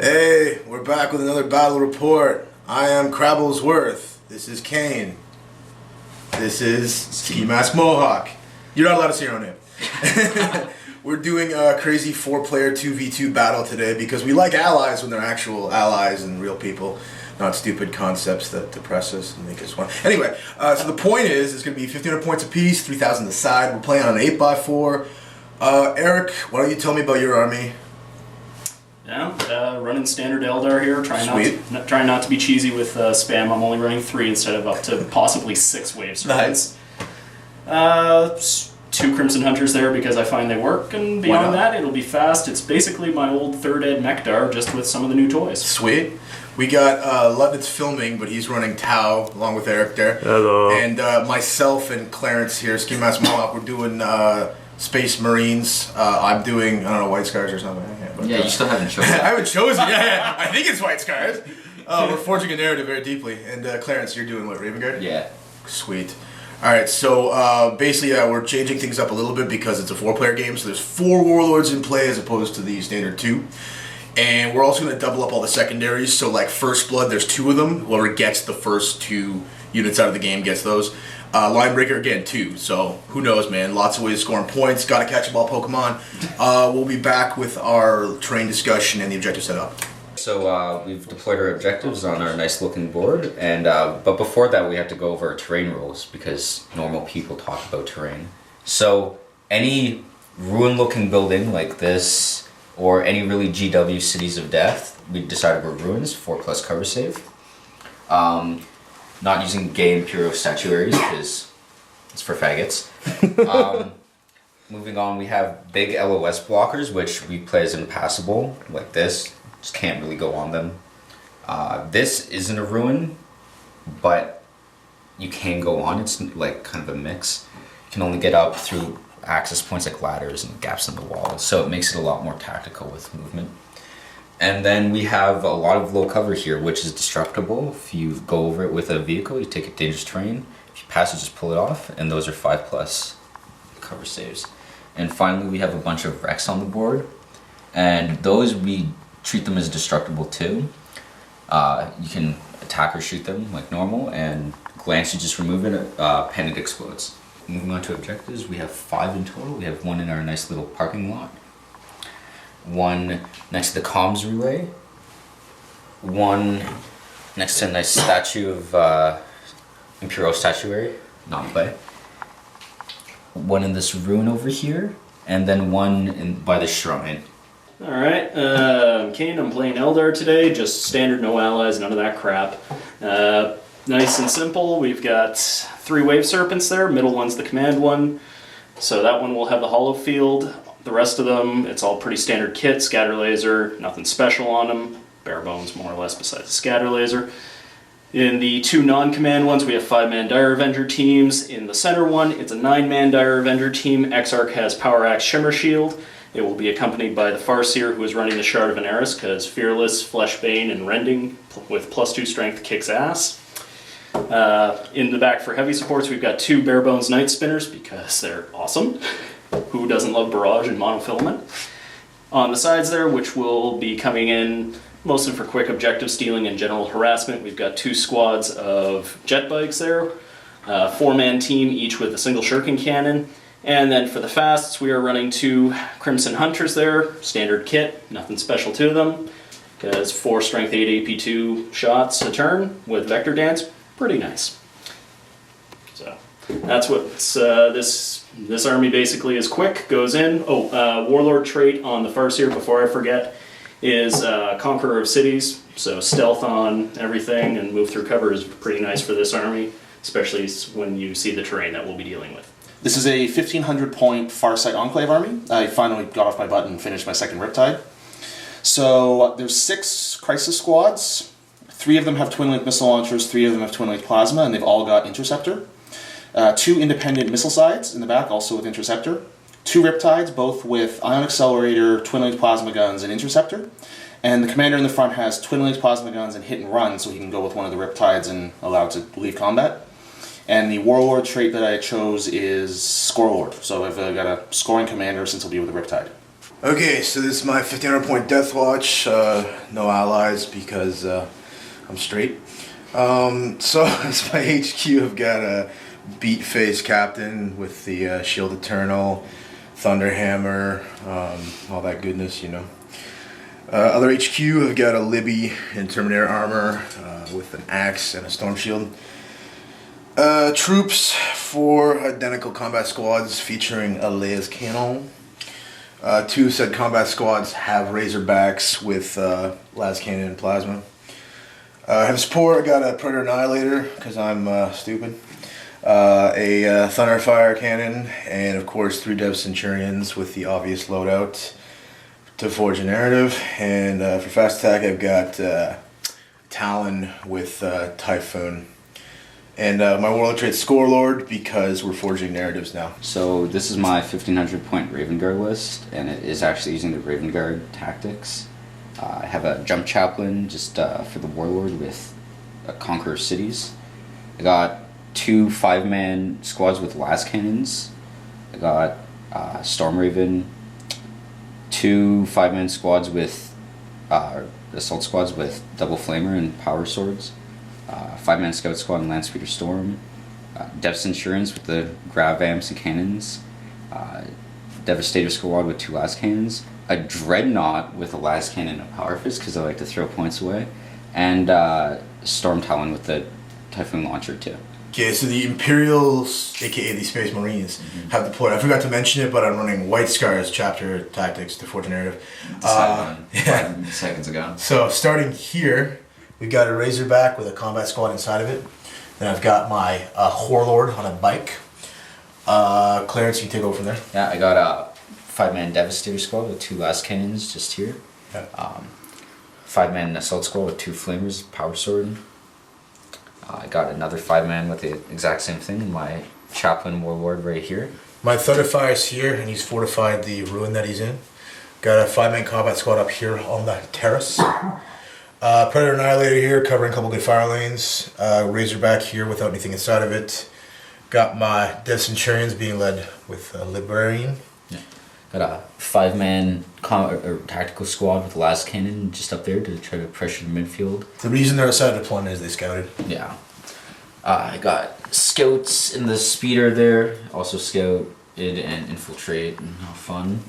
Hey, we're back with another battle report. I am Crabblesworth. This is Kane. This is Ski Mask Mohawk. You're not allowed to say your own name. We're doing a crazy 4-player 2v2 battle today because we like allies when they're actual allies and real people, not stupid concepts that depress us and make us want. Anyway, so the point is, it's going to be 1,500 points apiece, 3,000 a side. We're playing on an 8x4. Eric, why don't you tell me about your army? Yeah, running standard eldar here. Trying not to be cheesy with spam. I'm only running 3 instead of up to possibly 6 waves. Nice. 2 Crimson Hunters there because I find they work, and beyond that, it'll be fast. It's basically my old 3rd Ed Mekdar, just with some of the new toys. Sweet. We got Ludnitz filming, but he's running Tau along with Eric there. Hello. And myself and Clarence here, Ski Mask Mohawk, we're doing Space Marines. I'm doing, I don't know, White Scars or something. You still haven't chosen. I haven't chosen. Yeah. I think it's White Scars. We're forging a narrative very deeply. And Clarence, you're doing what, Raven Guard? Yeah. Sweet. Alright, so basically we're changing things up a little bit because it's a 4-player game, so there's 4 warlords in play as opposed to the standard 2. And we're also going to double up all the secondaries, so like First Blood, there's 2 of them. Whoever gets the first 2 units out of the game gets those. Linebreaker, again, 2, so who knows, man. Lots of ways of scoring points, gotta catch a ball Pokemon. We'll be back with our terrain discussion and the objective setup. So we've deployed our objectives on our nice looking board, and but before that we have to go over our terrain rules because normal people talk about terrain. So any ruin looking building like this, or any really GW cities of death, we decided were ruins, 4+ cover save. Not using gay Imperial statuaries because it's for faggots. Moving on, we have big LOS blockers, which we play as impassable, like this. Just can't really go on them. This isn't a ruin, but you can go on. It's like kind of a mix. You can only get up through access points like ladders and gaps in the wall, so it makes it a lot more tactical with movement. And then we have a lot of low cover here, which is destructible. If you go over it with a vehicle, you take a dangerous terrain. If you pass it, just pull it off, and those are 5+ cover saves. And finally, we have a bunch of wrecks on the board, and those we treat them as destructible too. You can attack or shoot them like normal, and glance, you just remove it, pen it explodes. Moving on to objectives, we have 5 in total. We have 1 in our nice little parking lot, 1 next to the comms relay, 1 next to a nice statue of Imperial statuary, not in play, 1 in this ruin over here, and then 1 by the shrine. Alright, I'm Kane, I'm playing Eldar today, just standard, no allies, none of that crap. Nice and simple, we've got 3 Wave Serpents there, middle one's the command one, so that one will have the hollow field. The rest of them, it's all pretty standard kit, scatter laser, nothing special on them, bare bones more or less besides the scatter laser. In the 2 non-command ones, we have 5-man Dire Avenger teams. In the center one, it's a 9-man Dire Avenger team. Exarch has Power Axe Shimmer Shield. It will be accompanied by the Farseer, who is running the Shard of Veneris, because Fearless, Fleshbane, and Rending with +2 strength kicks ass. In the back for heavy supports, we've got 2 Barebones Night Spinners, because they're awesome. Who doesn't love Barrage and Monofilament? On the sides there, which will be coming in mostly for quick objective stealing and general harassment, we've got 2 squads of jet bikes there. 4-man team, each with a single shuriken cannon. And then for the fasts, we are running 2 Crimson Hunters there, standard kit, nothing special to them, because 4 strength 8 AP2 shots a turn with Vector Dance, pretty nice. So that's what this army basically is. Quick, goes in. Warlord trait on the Farseer, before I forget, is Conqueror of Cities, so stealth on everything and move through cover is pretty nice for this army, especially when you see the terrain that we'll be dealing with. This is a 1,500 point farsight enclave army. I finally got off my butt and finished my 2nd Riptide. So there's 6 crisis squads. 3 of them have twin link missile launchers, 3 of them have twin link plasma, and they've all got interceptor. 2 independent missile sides in the back, also with interceptor. 2 Riptides, both with ion accelerator, twin link plasma guns, and interceptor. And the commander in the front has twin link plasma guns and hit and run, so he can go with one of the Riptides and allowed to leave combat. And the Warlord trait that I chose is Scorelord, so I've got a scoring commander since he'll be with a Riptide. Okay, so this is my 1500 point Death Watch. No allies because I'm straight. So it's my HQ. I've got a beat face captain with the Shield Eternal, Thunderhammer, all that goodness, you know. Other HQ, I've got a Libby in Terminator armor with an axe and a storm shield. Troops, 4 identical combat squads featuring a las cannon. 2 said combat squads have Razorbacks with las cannon and plasma. I have support. I got a Predator Annihilator because I'm stupid. A Thunderfire cannon, and of course 3 Dev Centurions with the obvious loadout to forge a narrative. And for fast attack, I've got Talon with Typhoon. And my Warlord trait Scorelord because we're forging narratives now. So this is my 1500 point Raven Guard list, and it is actually using the Raven Guard tactics. I have a Jump Chaplain just for the Warlord with Conqueror Cities. I got 2 5-man squads with las cannons. I got Storm Raven, 2 5-man squads with assault squads with double flamer and power swords. 5-man scout squad and Landspeeder Storm. Dev Centurions with the grav amps and cannons. Devastator squad with 2 las cannons. A Dreadnought with a las cannon and a power fist because I like to throw points away. And Storm Talon with the Typhoon launcher too. Okay, so the Imperials, aka the Space Marines, have deployed. I forgot to mention it, but I'm running White Scars chapter tactics to forge a narrative. Yeah. 5 seconds ago. So starting here, we've got a Razorback with a combat squad inside of it. Then I've got my Warlord on a bike. Clarence, you can take over from there. Yeah, I got a 5-man Devastator squad with 2 las cannons just here. Yeah. 5-man assault squad with 2 flamers, power sword. I got another 5-man with the exact same thing in my Chaplain Warlord right here. My Thunderfire's here, and he's fortified the ruin that he's in. Got a 5-man combat squad up here on the terrace. Predator Annihilator here, covering a couple good fire lanes. Razorback here without anything inside of it. Got my Dev Centurions being led with Librarian. Yeah. Got a 5-man tactical squad with las cannon just up there to try to pressure the midfield. The reason they're outside of deployment is they scouted. Yeah. I got scouts in the speeder there. Also scouted and infiltrate and have fun.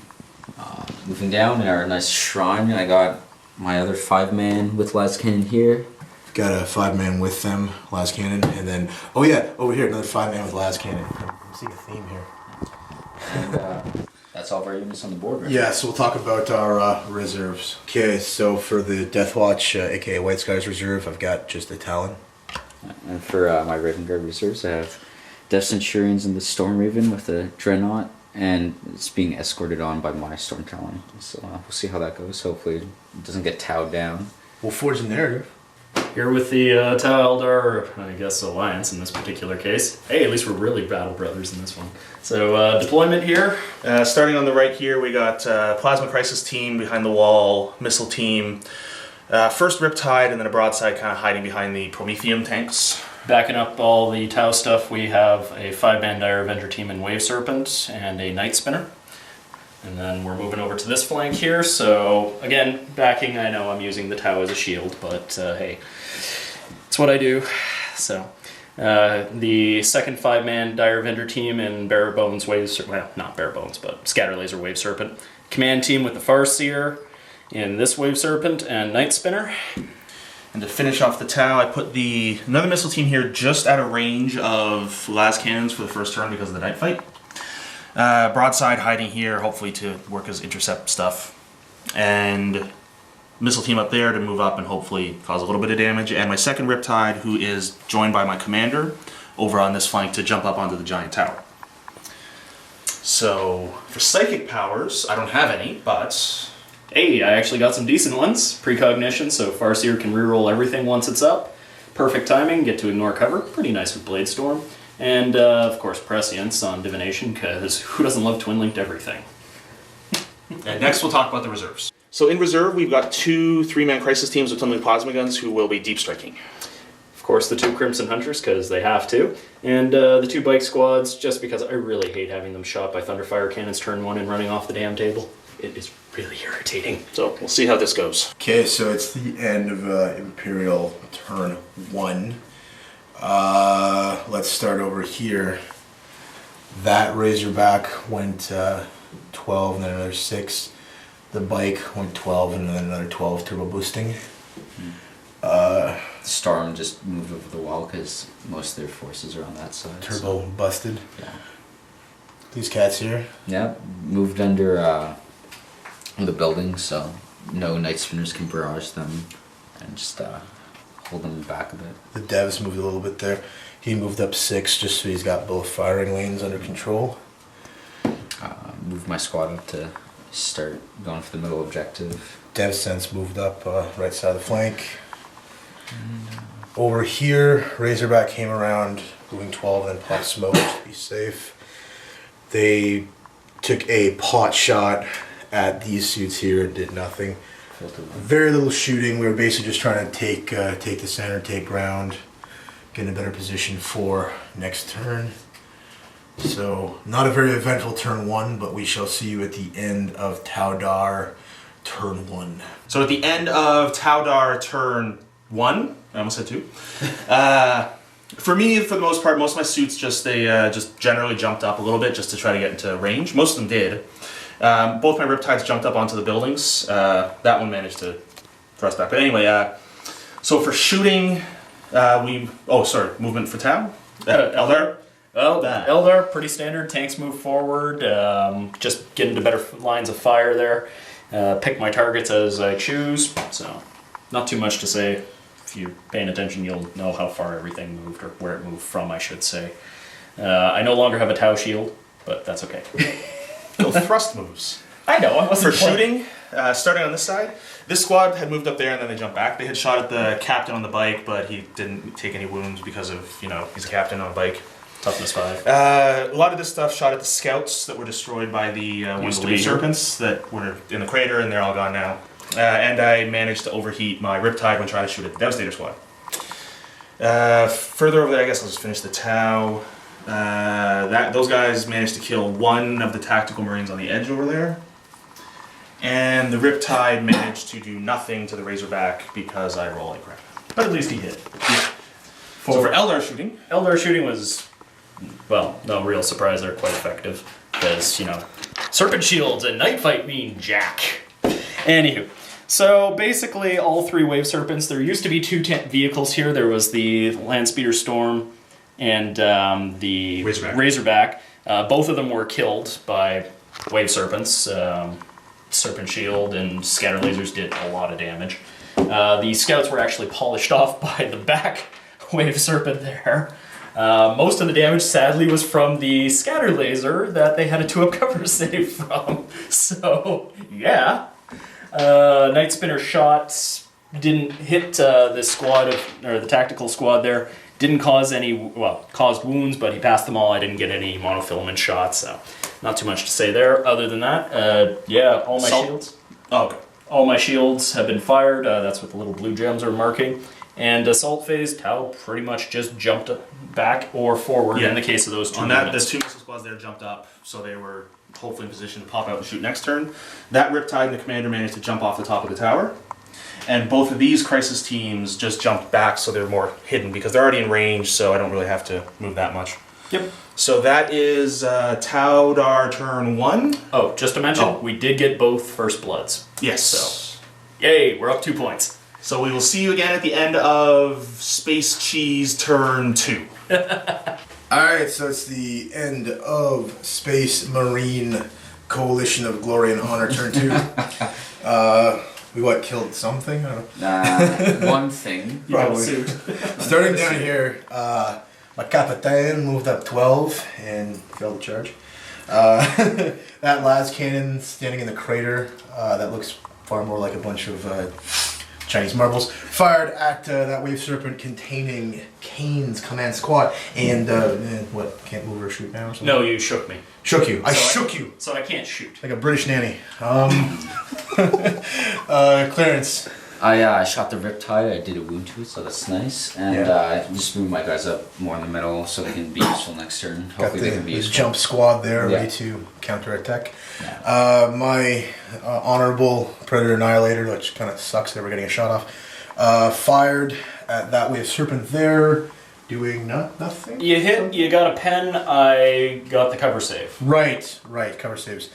Moving down in our nice shrine, I got my other 5-man with las cannon here. Got a 5-man with them, las cannon, and then oh yeah, over here another 5-man with las cannon. I'm seeing a theme here. And that's all of our units on the board, right? Yeah, so we'll talk about our reserves. Okay, so for the Death Watch, aka White Skies Reserve, I've got just a Talon. And for my Raven Guard reserves, I have Death Centurions and the Storm Raven with a Dreadnought, and it's being escorted on by my Storm Talon. So we'll see how that goes. Hopefully it doesn't get towed down. We'll forge the narrative. Here with the Tau Eldar, I guess Alliance in this particular case. Hey, at least we're really battle brothers in this one. So deployment here. Starting on the right here, we got Plasma Crisis team behind the wall, missile team, first Riptide, and then a broadside kind of hiding behind the Prometheum tanks. Backing up all the Tau stuff, we have a 5-man Dire Avenger team in Wave Serpent and a Night Spinner. And then we're moving over to this flank here. So again, backing, I know I'm using the Tau as a shield, but hey, it's what I do. So the second 5-man Dire Avenger team in Bare Bones Wave Serpent, well, not Bare Bones, but Scatter Laser Wave Serpent. Command team with the Farseer in this Wave Serpent and Night Spinner. And to finish off the Tau, I put another missile team here just out of range of las cannons for the first turn because of the night fight. Broadside hiding here, hopefully to work as intercept stuff. And missile team up there to move up and hopefully cause a little bit of damage. And my second Riptide, who is joined by my commander, over on this flank to jump up onto the giant tower. So, for psychic powers, I don't have any, but... Hey, I actually got some decent ones. Precognition, so Farseer can reroll everything once it's up. Perfect timing, get to ignore cover. Pretty nice with Blade Storm. And, of course, Prescience on Divination, because who doesn't love twin-linked everything? And next we'll talk about the reserves. So in reserve, we've got 2 3-man crisis teams with twin-linked plasma guns who will be deep striking. Of course, the 2 Crimson Hunters, because they have to. And the 2 bike squads, just because I really hate having them shot by Thunderfire cannons turn 1 and running off the damn table. It is really irritating. So we'll see how this goes. Okay, so it's the end of Imperial turn 1. Let's start over here. That Razorback went 12 and then another 6. The bike went 12 and then another 12 turbo boosting. Storm just moved over the wall because most of their forces are on that side. Turbo busted. Yeah. These cats here. Yeah, moved under the building, so no Night Spinners can barrage them and just hold them back a bit. The devs moved a little bit there. He moved up 6 just so he's got both firing lanes under control. Moved my squad up to start going for the middle objective. Dev sense moved up right side of the flank. Over here, Razorback came around, moving 12 and then popped smoke to be safe. They took a pot shot at these suits here, did nothing. Very little shooting. We were basically just trying to take the center, take ground, get in a better position for next turn. So, not a very eventful turn 1, but we shall see you at the end of Taudar turn 1. So at the end of Taudar turn 1, I almost said 2. For me, for the most part, most of my suits just generally jumped up a little bit just to try to get into range. Most of them did. Both my Riptides jumped up onto the buildings. That one managed to thrust back. But anyway, so for shooting, movement for Tau. Eldar. Well, Eldar, pretty standard. Tanks move forward. Just get into better lines of fire there. Pick my targets as I choose. So, not too much to say. If you're paying attention, you'll know how far everything moved, or where it moved from, I should say. I no longer have a Tau shield, but that's okay. No thrust moves. I know, I wasn't For shooting, starting on this side, this squad had moved up there and then they jumped back. They had shot at the captain on the bike, but he didn't take any wounds because of, he's a captain on a bike. Toughness 5. A lot of this stuff shot at the scouts that were destroyed by the one of the wave serpents that were in the crater, and they're all gone now. And I managed to overheat my Riptide when trying to shoot at the Devastator squad. Further over there, I guess I'll just finish the Tau. Those guys managed to kill one of the tactical marines on the edge over there. And the Riptide managed to do nothing to the Razorback because I roll like crap. But at least he hit. Yeah. So for Eldar shooting... Eldar shooting was, well, no real surprise, they're quite effective. Because, Serpent Shields and Night Fight mean jack. Anywho, so basically all 3 Wave Serpents, there used to be 2 vehicles here. There was the Landspeeder Storm and the Razorback. Both of them were killed by Wave Serpents. Serpent Shield and Scatter Lasers did a lot of damage. The Scouts were actually polished off by the back Wave Serpent there. Most of the damage, sadly, was from the Scatter Laser that they had a 2-up cover save from. So, yeah. Night Spinner shots didn't hit the squad or the tactical squad there. Didn't cause caused wounds, but he passed them all. I didn't get any monofilament shots, so not too much to say there. Other than that, all my shields. Oh, okay. All my shields have been fired. That's what the little blue gems are marking. And assault phase, Tau pretty much just jumped back or forward in the case of those 2 On that, units. those 2 missile squads there jumped up, so they were hopefully in position to pop out and shoot next turn. That Riptide and the commander managed to jump off the top of the tower. And both of these crisis teams just jumped back, so they're more hidden because they're already in range, so I don't really have to move that much. Yep. So that is Taudar turn 1. Oh, just to mention, we did get both First Bloods. Yes. So, yay, we're up 2 points. So we will see you again at the end of Space Cheese turn 2. Alright, so it's the end of Space Marine Coalition of Glory and Honor turn 2. We killed something? I don't know. One thing. Probably. Starting down here, my Capitan moved up 12 and failed the charge. That las cannon standing in the crater, that looks far more like a bunch of Chinese marbles, fired at that Wave Serpent containing Kane's command squad. And what, can't move or shoot now or something? No, you shook me. Shook you. I shook you. So I can't shoot. Like a British nanny. Clarence. I shot the Riptide. I did a wound to it, so that's nice. And just moved my guys up more in the middle so they can be useful next turn. Hopefully they can be the useful. jump squad there, ready to counterattack. My honorable Predator Annihilator, which kind of sucks that we're getting a shot off, fired at that wave serpent there, doing nothing. You hit, you got a pen, I got the cover save. Right, cover saves.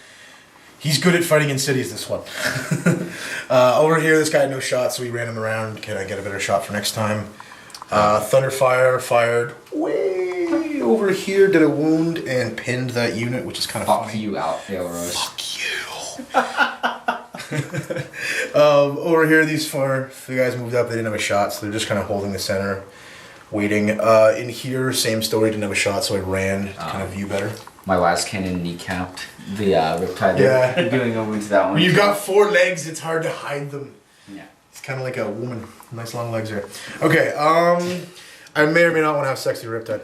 He's good at fighting in cities, this one. Over here, this guy had no shot, so we ran him around. Can I get a better shot for next time? Thunderfire fired way over here, did a wound, and pinned that unit, which is kind of funny. Fuck you out, Rose. Fuck you! Over here, these the guys moved up, they didn't have a shot, so they're just kind of holding the center, waiting. In here, same story, didn't have a shot, so I ran to kind of view better. My last cannon kneecapped the Riptide. Yeah. Doing a wound to that one. When you've got 4 legs, it's hard to hide them. Yeah. It's kind of like a woman. Nice long legs there. Okay, I may or may not want to have sex with Riptide.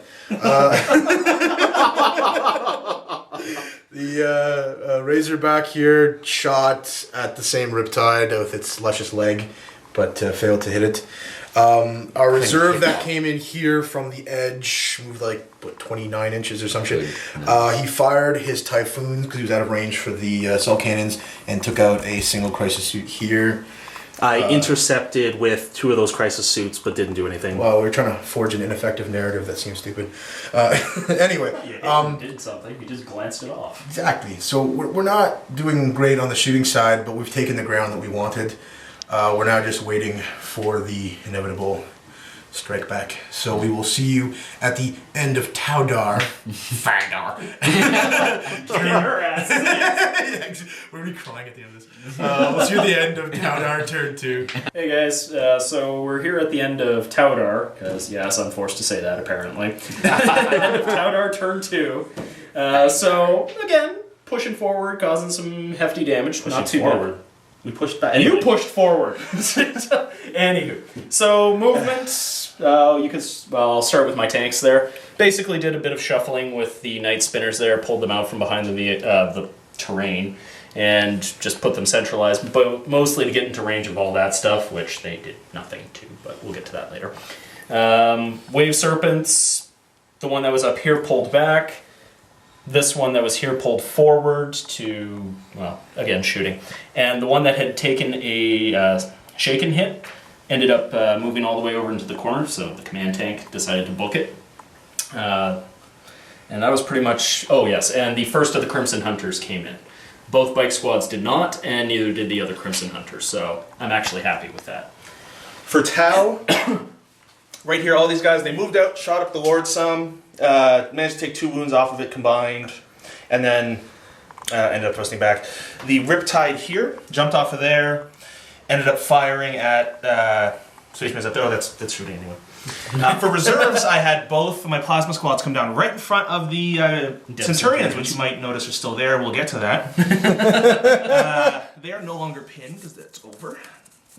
The Razorback here shot at the same Riptide with its luscious leg, but failed to hit it. Our reserve that came in here from the edge moved like 29 inches or some shit. He fired his Typhoons because he was out of range for the assault cannons and took out a single crisis suit here. I intercepted with 2 of those crisis suits, but didn't do anything. Well, we were trying to forge an ineffective narrative that seems stupid. Anyway, You did something, you just glanced it off. exactly. So we're not doing great on the shooting side, but we've taken the ground that we wanted. We're now just waiting for the inevitable strike back. So we will see you at the end of Taudar. Fandar. Your ass. We're going to be crying at the end of this. We'll see you at the end of Taudar turn 2. Hey guys, so we're here at the end of Taudar, because yes, I'm forced to say that apparently. End of Taudar turn 2. So again, pushing forward, causing some hefty damage. Not too forward. We pushed back. And you pushed forward. Anywho, so movement. You can. Well, I'll start with my tanks there. Basically, did a bit of shuffling with the Night Spinners there. Pulled them out from behind the terrain, and just put them centralized, but mostly to get into range of all that stuff, which they did nothing to. But we'll get to that later. Wave Serpents. The one that was up here pulled back. This one that was here pulled forward to, well, again, shooting. And the one that had taken a shaken hit ended up moving all the way over into the corner, so the command tank decided to book it. And that was pretty much, oh yes, and the first of the Crimson Hunters came in. Both bike squads did not, and neither did the other Crimson Hunters, so I'm actually happy with that. For Tau, right here, all these guys, they moved out, shot up the Lord some, managed to take 2 wounds off of it combined, and then ended up thrusting back. The Riptide here jumped off of there, ended up firing at Space Marines up there. Oh, that's shooting anyway. For reserves, I had both of my plasma squads come down right in front of the Centurions, which you might notice are still there. We'll get to that. They are no longer pinned because that's over.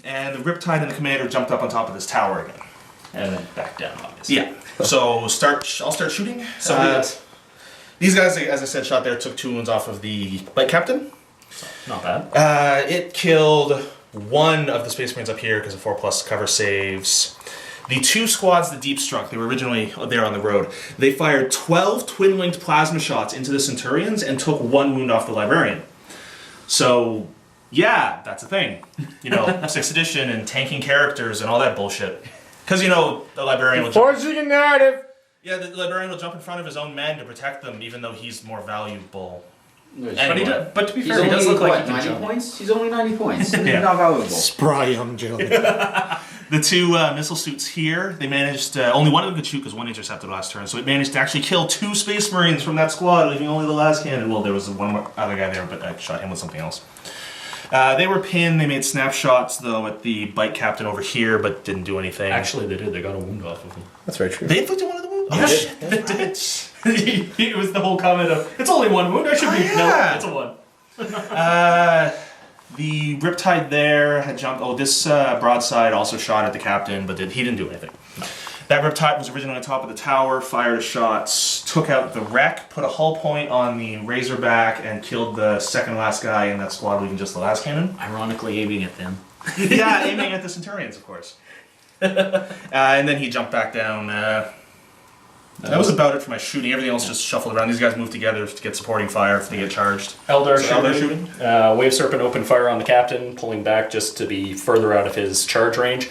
And the Riptide and the Commander jumped up on top of this tower again. And then back down, obviously. Yeah. So I'll start shooting. So these guys, as I said, shot there, took 2 wounds off of the Bike Captain. Not bad. It killed 1 of the Space Marines up here because of 4+ cover saves. The 2 squads that deep struck, they were originally there on the road, they fired 12 twin-linked plasma shots into the Centurions and took 1 wound off the Librarian. So, yeah, that's a thing. You know, 6th edition and tanking characters and all that bullshit. Because, you know, the Librarian will Forging a narrative! Yeah, the Librarian will jump in front of his own men to protect them, even though he's more valuable. Anyway. But to be He's fair, he does look like he can 90 jump. points? He's only 90 points. He's Yeah. not valuable. Spry young gentleman. The 2 missile suits here, they managed, only one of them could shoot because 1 intercepted last turn, so it managed to actually kill 2 Space Marines from that squad, leaving only the last cannon. Well, there was one more other guy there, but I shot him with something else. They were pinned, they made snapshots, though, at the Bike Captain over here, but didn't do anything. Actually, they did. They got a wound off of him. That's very true. They inflicted one of the wounds? Oh, shit. They did. It was the whole comment of, it's only 1 wound, I should be... yeah. No, it's a 1. The Riptide there had jumped. Oh, this broadside also shot at the captain, but he didn't do anything. No. That Riptide was originally on top of the tower, fired shots, took out the wreck, put a hull point on the Razorback, and killed the second last guy in that squad, leaving just the last cannon. Ironically aiming at them. Yeah, aiming at the Centurions, of course. And then he jumped back down. That was about it for my shooting. Everything else just shuffled around. These guys moved together to get supporting fire if they get charged. Eldar So Eldar shooting. Wave Serpent opened fire on the captain, pulling back just to be further out of his charge range.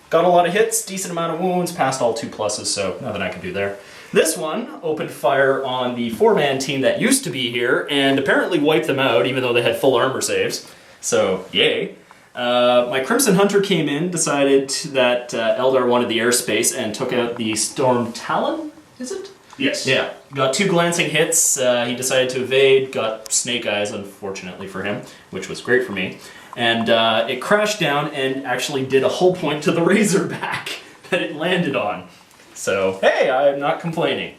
Got a lot of hits, decent amount of wounds, passed all 2 pluses, so nothing I can do there. This one opened fire on the 4-man team that used to be here, and apparently wiped them out, even though they had full armor saves. So, yay. My Crimson Hunter came in, decided that Eldar wanted the airspace, and took out the Storm Talon, is it? Yes. Yeah. Got 2 glancing hits, he decided to evade, got Snake Eyes, unfortunately for him, which was great for me. And it crashed down and actually did a hull point to the Razorback that it landed on. So, hey, I'm not complaining.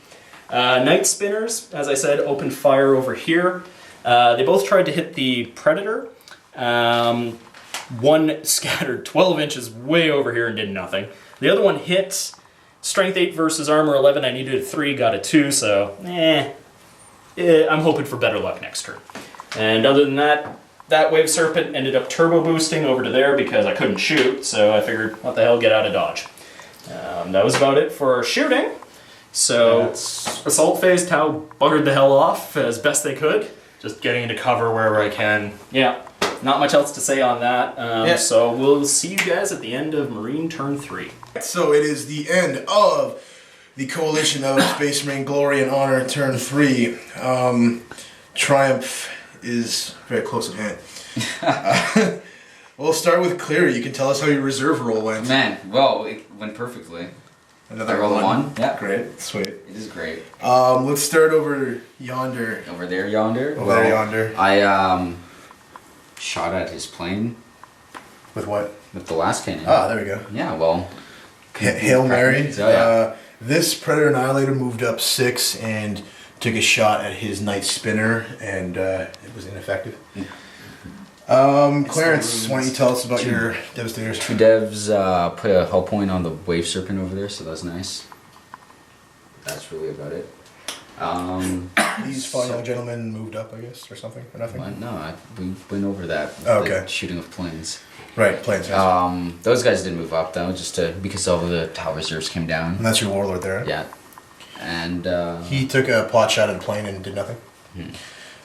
Night Spinners, as I said, opened fire over here. They both tried to hit the Predator. One scattered 12 inches way over here and did nothing. The other one hit Strength 8 versus Armor 11. I needed a 3, got a 2, so I'm hoping for better luck next turn. And other than that, that Wave Serpent ended up turbo boosting over to there because I couldn't shoot, so I figured, what the hell, get out of dodge. That was about it for shooting. So, Assault Phase, Tau buggered the hell off as best they could. Just getting into cover wherever I can. Yeah, not much else to say on that. So we'll see you guys at the end of Marine Turn 3. So it is the end of the Coalition of Space Marine Glory and Honor Turn 3. Triumph is very close at hand. We'll start with Cleary. You can tell us how your reserve roll went. Man, well, it went perfectly. Another I rolled a 1. Yeah. Great, sweet. It is great. Let's start over yonder. Over there, yonder. Over there, yonder. I shot at his plane With what? with the last cannon. Ah, there we go. Yeah, well. Hail Mary. Oh, yeah. This Predator Annihilator moved up 6 and took a shot at his Night Spinner, and it was ineffective. Clarence, why don't you tell us about your Devastators? 2 devs put a hull point on the Wave Serpent over there, so that's nice. That's really about it. These fine young gentlemen moved up, I guess, or something, or nothing? What? No, we went over that. Oh, okay. The shooting of planes. Right, planes. Those guys didn't move up though, just because all of the Tau reserves came down. And that's your Warlord there, right? Yeah. And he took a pot shot at the plane and did nothing.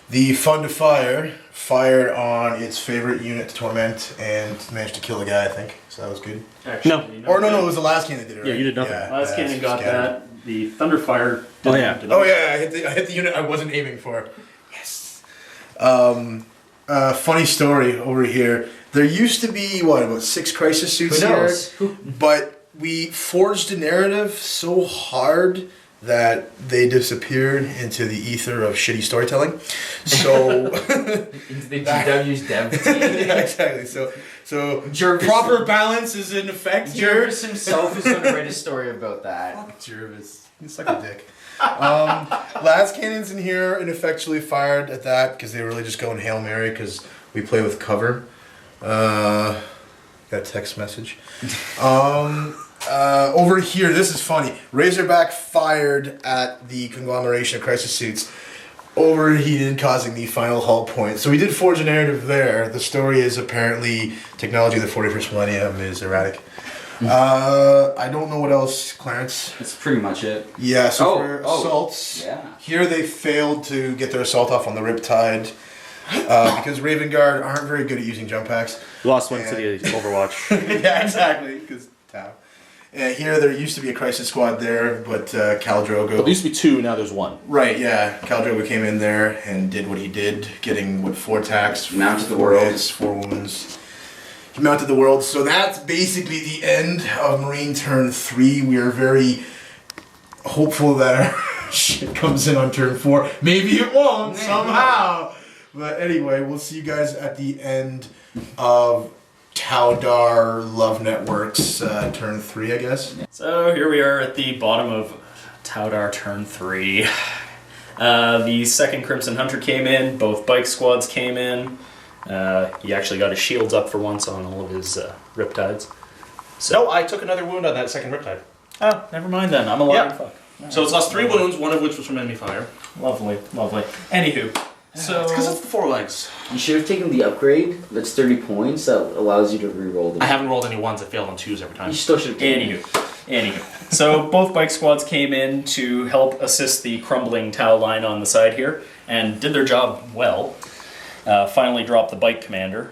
The Fun to Fire fired on its favorite unit to torment and managed to kill the guy, I think. So that was good. Actually, Or no, it was the last cannon that did it, right? Yeah, you did nothing. Last cannon got scattered. that. The Thunderfire did Oh yeah, I hit the unit I wasn't aiming for. Yes. Funny story over here. There used to be about 6 crisis suits Who knows? here, but we forged a narrative so hard that they disappeared into the ether of shitty storytelling. So Into the GW's dev team. yeah, exactly. So Jervis- proper balance is in effect here. Jervis himself is going to write a story about that. Fuck Jervis. You suck a dick. Last cannons in here ineffectually fired at that because they were really just going Hail Mary because we play with cover. Got a text message. Over here, this is funny. Razorback fired at the conglomeration of crisis suits, overheated, causing the final hull point. So we did forge a narrative there. The story is apparently technology of the 41st millennium is erratic. I don't know what else, Clarence. that's pretty much it. Yeah, so for assaults, Yeah. here they failed to get their assault off on the Riptide because Raven Guard aren't very good at using jump packs. Lost one to the Overwatch. Yeah, exactly, because Tau. Here there used to be a crisis squad there, but Khal Drogo... There used to be 2, now there's 1. Right, yeah. Khal Drogo came in there and did what he did, getting, 4 attacks? Mounted the 4 world. hits, 4 wounds. He mounted the world. So that's basically the end of Marine Turn 3. We are very hopeful that our shit comes in on Turn 4. Maybe it won't, somehow. But anyway, we'll see you guys at the end of Taudar Love Networks Turn 3, I guess. So here we are at the bottom of Taudar Turn 3. The second Crimson Hunter came in, both bike squads came in. He actually got his shields up for once on all of his Riptides. So, No, I took another wound on that second Riptide. oh, never mind then. I'm alive. Yeah. Fuck. So it's lost 3 wounds, one of which was from enemy fire. Lovely, lovely. Anywho, So It's because it's the 4 legs. You should have taken the upgrade. That's 30 points. That allows you to re-roll them. I haven't rolled any 1s. I failed on 2s every time. You still should have taken it. Anywho. So both bike squads came in to help assist the crumbling Tau line on the side here, and did their job well. Finally dropped the bike commander.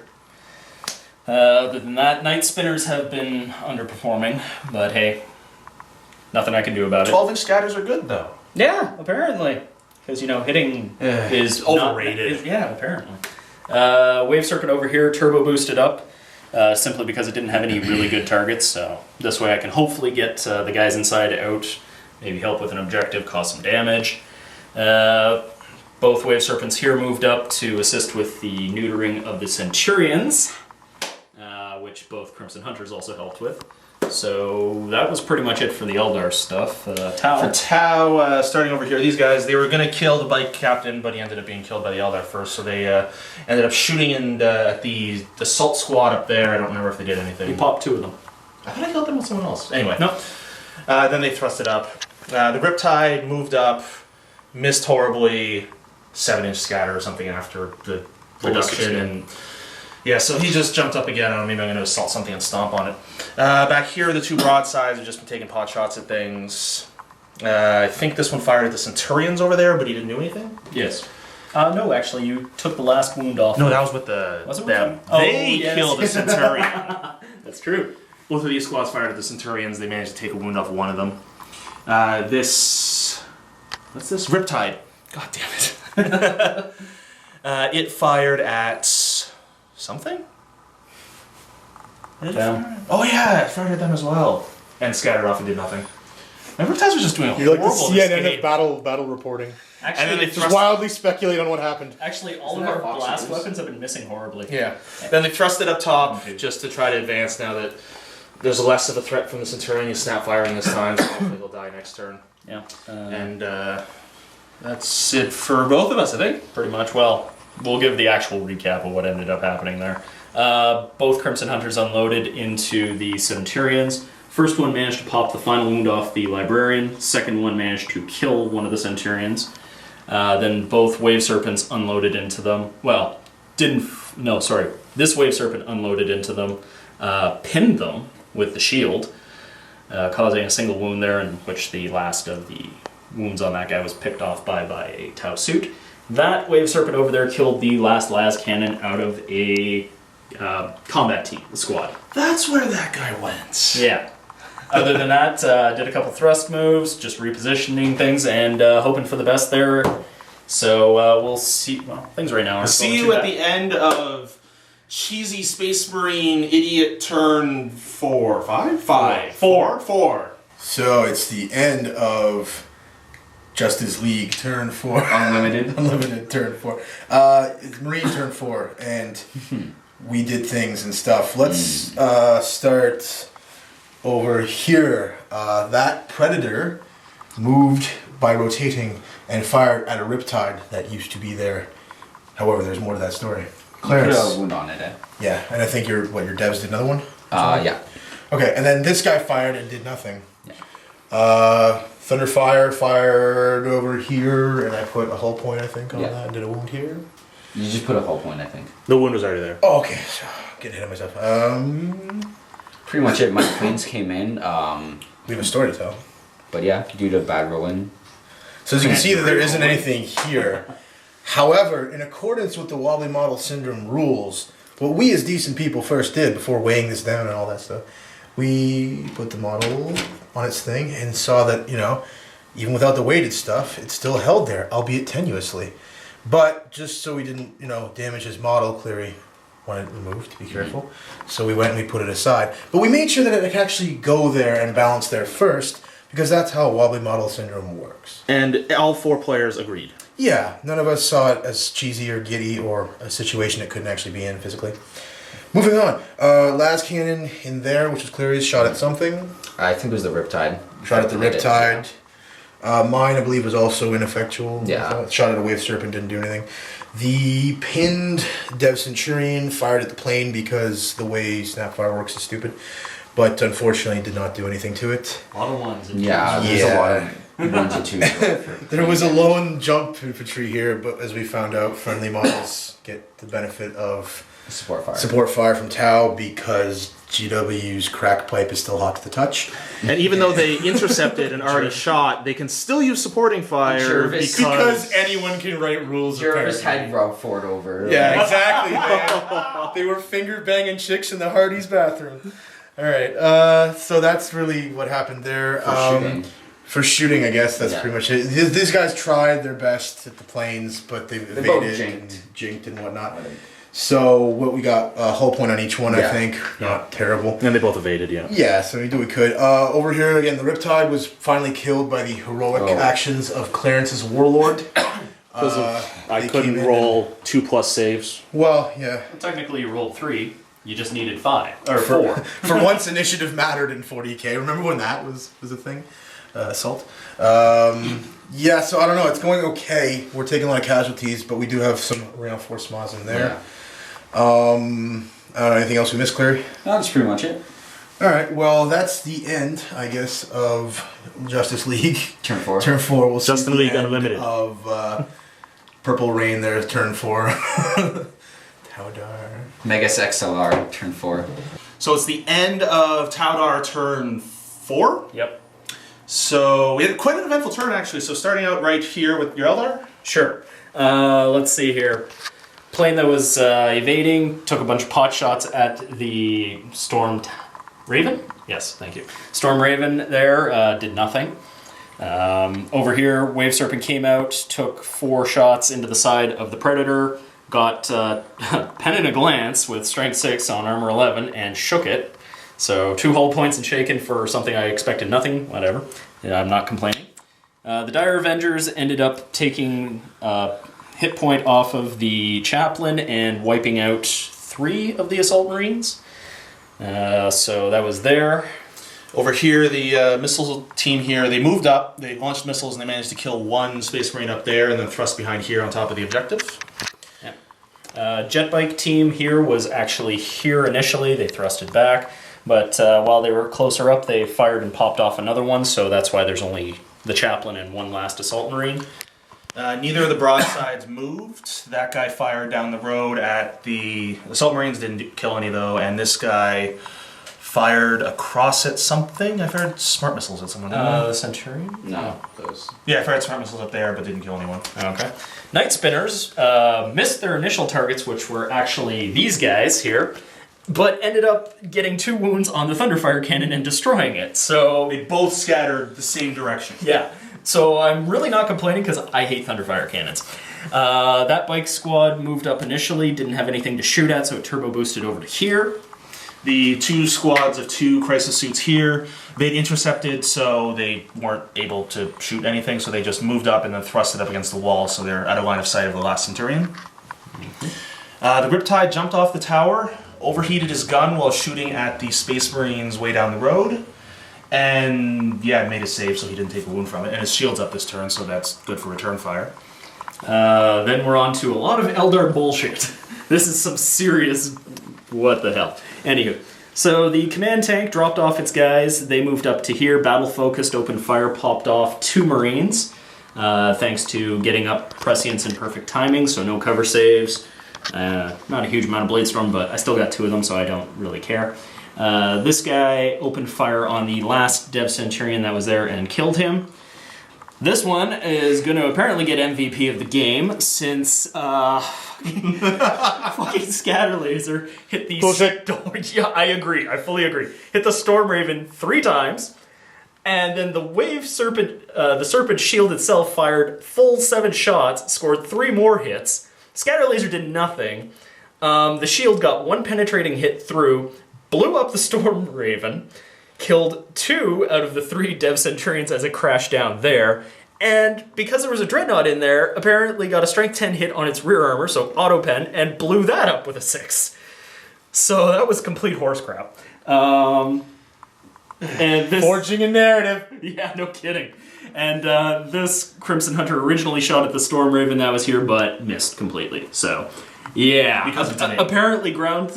Other than that, Night Spinners have been underperforming, but hey, nothing I can do about it. 12-inch scatters are good, though. Yeah, apparently. Because, hitting is overrated. Yeah, apparently. Wave Serpent over here, turbo boosted up, simply because it didn't have any really good targets, so this way I can hopefully get the guys inside out, maybe help with an objective, cause some damage. Both Wave Serpents here moved up to assist with the neutering of the Centurions, which both Crimson Hunters also helped with. So that was pretty much it for the Eldar stuff. Tau. For Tau, starting over here, these guys, they were going to kill the bike captain, but he ended up being killed by the Eldar first, so they ended up shooting at the assault squad up there. I don't remember if they did anything. We popped 2 of them. I thought I killed them with someone else. Anyway. No. Then they thrust it up. The Riptide moved up, missed horribly, 7-inch scatter or something after the reduction, and yeah, so he just jumped up again. I don't know, maybe I'm going to assault something and stomp on it. Back here, the 2 broadsides have just been taking pot shots at things. I think this one fired at the Centurions over there, but he didn't do anything. Yes. No, actually, you took the last wound off. No, that was with the Was it with them. them? Oh, They yes. killed the Centurion. That's true. Both of these squads fired at the Centurions. They managed to take a wound off one of them. What's this? Riptide. God damn it. It fired at something? Them. Oh yeah, it fired at them as well. And scattered off and did nothing. My Riptides was just doing You're like the horrible. CNN of battle reporting. Actually, And then they Just thrust. wildly speculate on what happened. Actually, all Isn't of that our Fox blast News? weapons have been missing horribly. Yeah. Then they thrust it up top just to try to advance now that there's less of a threat from the Centurion. He's snap firing this time, so hopefully he'll die next turn. Yeah. And that's it for both of us, I think. Pretty much. Well, we'll give the actual recap of what ended up happening there. Both Crimson Hunters unloaded into the Centurions. First one managed to pop the final wound off the Librarian. Second one managed to kill one of the Centurions. Then both Wave Serpents unloaded into them. Well, this Wave Serpent unloaded into them, pinned them with the shield, causing a single wound there, in which the last of the wounds on that guy was picked off by a Tau suit. That Wave Serpent over there killed the last las cannon out of a combat team, the squad. That's where that guy went. Yeah. Other than that, did a couple thrust moves, just repositioning things and hoping for the best there. So we'll see. Well, things right now are See you at the end of cheesy Space Marine idiot turn 4. 5? 5. 4. 4. So it's the end of Justice League turn 4. Unlimited. Unlimited turn 4. It's Marine turn 4, and we did things and stuff. Let's start over here. That Predator moved by rotating and fired at a Riptide that used to be there. However, there's more to that story. Put Clarence. a wound on it, eh? Yeah, and I think your devs did another one? Yeah. Okay, and then this guy fired and did nothing. Yeah. Thunderfire fired over here, and I put a hull point, I think, on Yeah. that, and did a wound here. You just put a hull point, I think. The wound was already there. Oh, okay, so getting ahead of myself. Pretty much it. My planes came in, We have a story to tell. but yeah, due to bad rolling. So as you can see that there isn't anything here. However, in accordance with the wobbly model syndrome rules, what we as decent people first did before weighing this down and all that stuff, we put the model on its thing and saw that, even without the weighted stuff, it still held there, albeit tenuously. But just so we didn't, damage his model, clearly wanted it removed, to be careful. So we went and we put it aside. But we made sure that it could actually go there and balance there first, because that's how wobbly model syndrome works. And all 4 players agreed. Yeah, none of us saw it as cheesy or giddy or a situation it couldn't actually be in physically. Moving on, las cannon in there, which was clearly shot at something. I think it was the Riptide. Shot at the Riptide. Mine, I believe, was also ineffectual. Yeah. Shot at a Wave Serpent, didn't do anything. The pinned Dev Centurion fired at the plane because the way Snapfire works is stupid. But unfortunately did not do anything to it. A lot of ones. Yeah, there's a lot of 1 to 2. There was a lone jump infantry here, but as we found out, friendly models get the benefit of support fire from Tau because GW's crack pipe is still hot to the touch. And even though they intercepted and already shot, they can still use supporting fire because anyone can write rules. Jervis had Rob Ford over. Yeah, exactly, man. They were finger banging chicks in the Hardy's bathroom. All right, so that's really what happened there. For shooting, I guess that's pretty much it. These guys tried their best at the planes, but they evaded and jinked and whatnot. So what we got, hull point on each one, I think. Not terrible. And they both evaded, yeah. Yeah, so we did what we could. Over here, again, the Riptide was finally killed by the heroic actions of Clarence's Warlord. I couldn't roll 2+ saves. Well, yeah. Well, technically, you rolled 3. You just needed 5 or 4. For once, initiative mattered in 40k. Remember when that was a thing? Assault. Yeah, so I don't know. It's going okay. We're taking a lot of casualties, but we do have some reinforced mods in there. Yeah. I don't know, anything else we missed, Clary? No, that's pretty much it. Alright, well, that's the end, I guess, of Justice League. Turn 4. Turn 4. We'll see Justice the League end Unlimited. of Purple Rain there, turn 4. Taudar. Megas XLR, turn 4. So it's the end of Taudar turn 4? Yep. So we had quite an eventful turn, actually. So starting out right here with your Eldar? Sure. Let's see here. Plane that was evading took a bunch of pot shots at the Stormed Raven. Yes, thank you. Storm Raven there did nothing. Over here, Wave Serpent came out, took 4 shots into the side of the Predator, got pen in a glance with strength 6 on armor 11, and shook it. So 2 hull points and shaken for something I expected nothing. Whatever. Yeah, I'm not complaining. The Dire Avengers ended up taking hit point off of the Chaplain and wiping out 3 of the Assault Marines. So that was there. Over here, the missile team here, they moved up, they launched missiles, and they managed to kill 1 Space Marine up there, and then thrust behind here on top of the objective. Yeah. Jet Bike team here was actually here initially. They thrusted back, but while they were closer up, they fired and popped off another one, so that's why there's only the Chaplain and 1 last Assault Marine. Neither of the broadsides moved. That guy fired down the road at the Assault Marines, didn't kill any though, and this guy fired across at something. I fired smart missiles at someone. The Centurion? No, those. Yeah, I fired smart missiles up there, but didn't kill anyone. Okay. Night Spinners missed their initial targets, which were actually these guys here, but ended up getting 2 wounds on the Thunderfire cannon and destroying it. So They both scattered the same direction. yeah. So I'm really not complaining because I hate Thunderfire cannons. That bike squad moved up initially, didn't have anything to shoot at, so it turbo boosted over to here. The 2 squads of 2 crisis suits here, they'd intercepted, so they weren't able to shoot anything, so they just moved up and then thrusted up against the wall, so they're out of line of sight of the last Centurion. The Riptide jumped off the tower, overheated his gun while shooting at the Space Marines way down the road, and yeah, made a save, so he didn't take a wound from it, and his shield's up this turn, so that's good for return fire. Then we're on to a lot of Eldar bullshit. This is some serious... what the hell. Anywho, so the command tank dropped off its guys. They moved up to here. Battle focused, opened fire, popped off 2 Marines. Thanks to getting up prescience in perfect timing, so no cover saves. Not a huge amount of Blade Storm, but I still got 2 of them, so I don't really care. This guy opened fire on the last Dev Centurion that was there and killed him. This one is going to apparently get MVP of the game since fucking Scatter Laser hit the... Bullshit. Yeah, I agree. I fully agree. Hit the Storm Raven 3 times, and then the Wave Serpent, the Serpent shield itself fired full 7 shots, scored 3 more hits. Scatter Laser did nothing. The shield got 1 penetrating hit through, blew up the Storm Raven, killed 2 out of the 3 Dev Centurions as it crashed down there, and because there was a Dreadnought in there, apparently got a Strength 10 hit on its rear armor, so auto pen, and blew that up with a 6. So that was complete horse crap. And this... Forging a narrative. Yeah, no kidding. And this Crimson Hunter originally shot at the Storm Raven that was here, but missed completely, so... Yeah, Because it's an A. apparently ground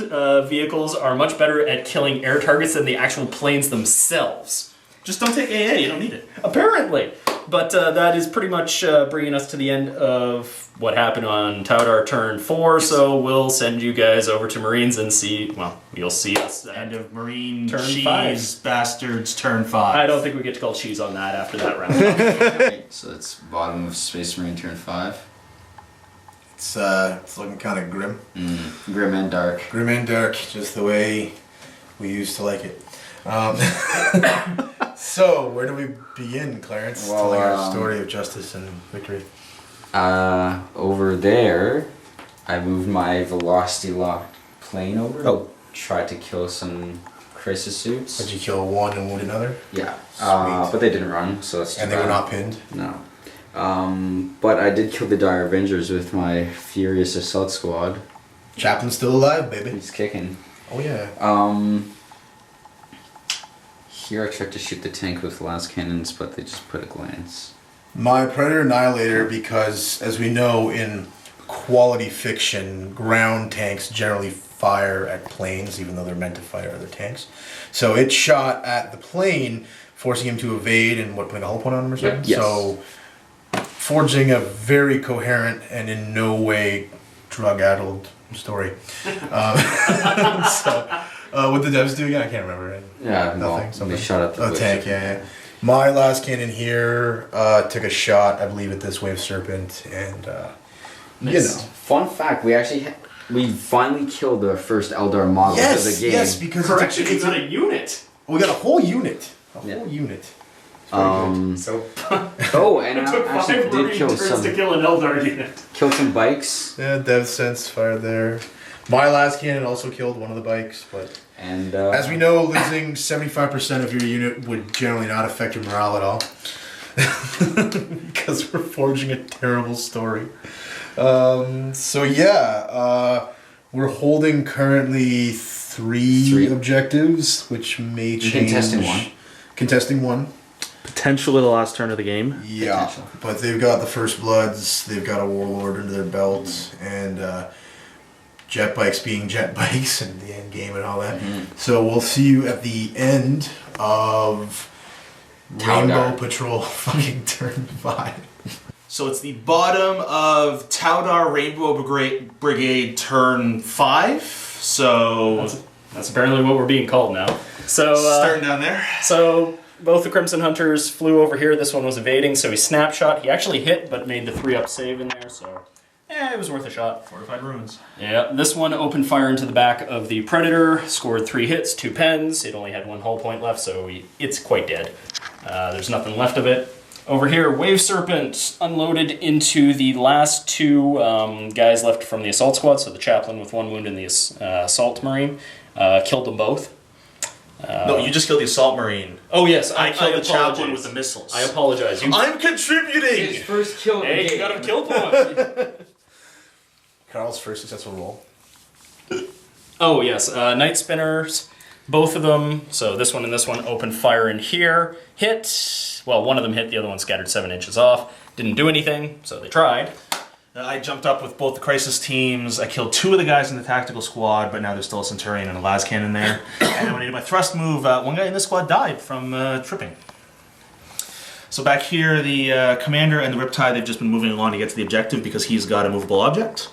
vehicles are much better at killing air targets than the actual planes themselves. Just don't take AA, you don't need it. Apparently. But that is pretty much bringing us to the end of what happened on Taudar turn 4. So we'll send you guys over to Marines and see. Well, you'll see us. End of Marine Turn cheese 5. bastards turn 5. I don't think we get to call cheese on that after that round. Right, so it's bottom of Space Marine turn 5. It's looking kind of grim. Grim and dark. Grim and dark, just the way we used to like it. So, where do we begin, Clarence? Well, telling our story of justice and victory. Over there, I moved my velocity locked plane over. Oh. Tried to kill some crisis suits. Did you kill one and wound another? Yeah. Sweet. But they didn't run, so that's too And they were bad. not pinned? No. But I did kill the Dire Avengers with my Furious Assault Squad. Chaplain's still alive, baby. He's kicking. Oh, yeah. Here I tried to shoot the tank with las cannons, but they just put a glance. My Predator Annihilator, because as we know in quality fiction, ground tanks generally fire at planes, even though they're meant to fire other tanks. So it shot at the plane, forcing him to evade and putting a hull point on him or something. Yes. So forging a very coherent and in no way drug-addled story. What the devs do again? I can't remember. Yeah, Nothing. they shot at the tank. Yeah. My last cannon here took a shot, I believe, at this Wave Serpent, and you know. Fun fact: we finally killed the first Eldar model of the game. Yes, because Correction, it's you got a unit. we got a whole unit. A Yeah. whole unit. It's very good. So Oh, and it took I actually 5 did Marine kill turns to some kill an Eldar unit. bikes, Yeah, Dev Sense fired there. My last cannon also killed one of the bikes, but and as we know, losing 75% of your unit would generally not affect your morale at all. Because we're forging a terrible story. So yeah, we're holding currently three objectives, which may change. Contesting one. Potential at the last turn of the game. Yeah, Potential. but they've got the First Bloods, they've got a Warlord under their belt, and jet bikes being jet bikes and the end game and all that. So we'll see you at the end of Rainbow Patrol fucking turn 5. So it's the bottom of Taudar Rainbow Brigade turn 5. So That's apparently what we're being called now. So starting down there. So both the Crimson Hunters flew over here. This one was evading, so he snapshot. He actually hit, but made the 3-up save in there, so it was worth a shot. Fortified ruins. Yeah, this one opened fire into the back of the Predator, scored 3 hits, 2 pens. It only had 1 hull point left, so it's quite dead. There's nothing left of it. Over here, Wave Serpent unloaded into the last 2 guys left from the Assault Squad, so the Chaplain with 1 wound and the Assault Marine. Killed them both. No, you just killed the Assault Marine. Oh yes, I killed the Chaplain apologize. with the missiles. I apologize. I'm contributing! His first kill. Hey, you got him killed one. Carl's first successful roll. Oh yes, Night Spinners, both of them. So this one and this one opened fire in here. Hit. Well, one of them hit. The other one scattered 7 inches off. Didn't do anything. So they tried. I jumped up with both the crisis teams. I killed 2 of the guys in the tactical squad, but now there's still a Centurion and a las cannon there. And then when I did my thrust move, one guy in this squad died from tripping. So back here, the commander and the Riptide, they've just been moving along to get to the objective because he's got a movable object.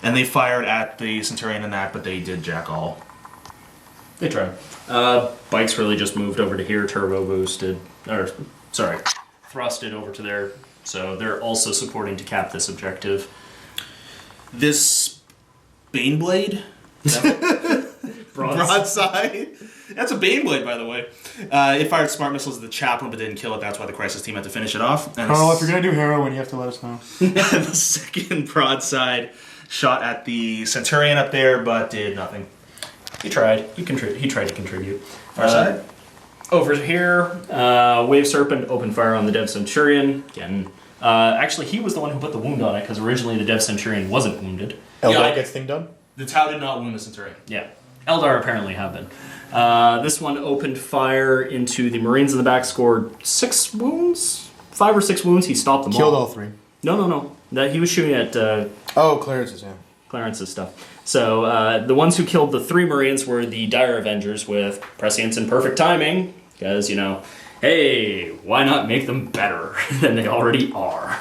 And they fired at the Centurion and that, but they did jack all. They tried. Bikes really just moved over to here, turbo boosted, or sorry, thrusted over to there. So they're also supporting to cap this objective. This Baneblade? Broadside? That's a Baneblade, by the way. It fired smart missiles at the Chaplain, but didn't kill it. That's why the crisis team had to finish it off. And Carl, if you're gonna do heroin, you have to let us know. the second broadside shot at the Centurion up there, but did nothing. He tried. He tried to contribute. Farsight? Over here, Wave Serpent opened fire on the Dev Centurion. Again, actually, he was the one who put the wound on it because originally the Dev Centurion wasn't wounded. Eldar gets thing done? The Tau did not wound the Centurion. Yeah, Eldar apparently have been. This one opened fire into the Marines in the back, scored 6 wounds, 5 or 6 wounds. He stopped them Killed all. all 3. No. That he was shooting at Clarence's, yeah. Clarence's stuff. So the ones who killed the 3 Marines were the Dire Avengers with prescience and perfect timing, because hey, why not make them better than they already are?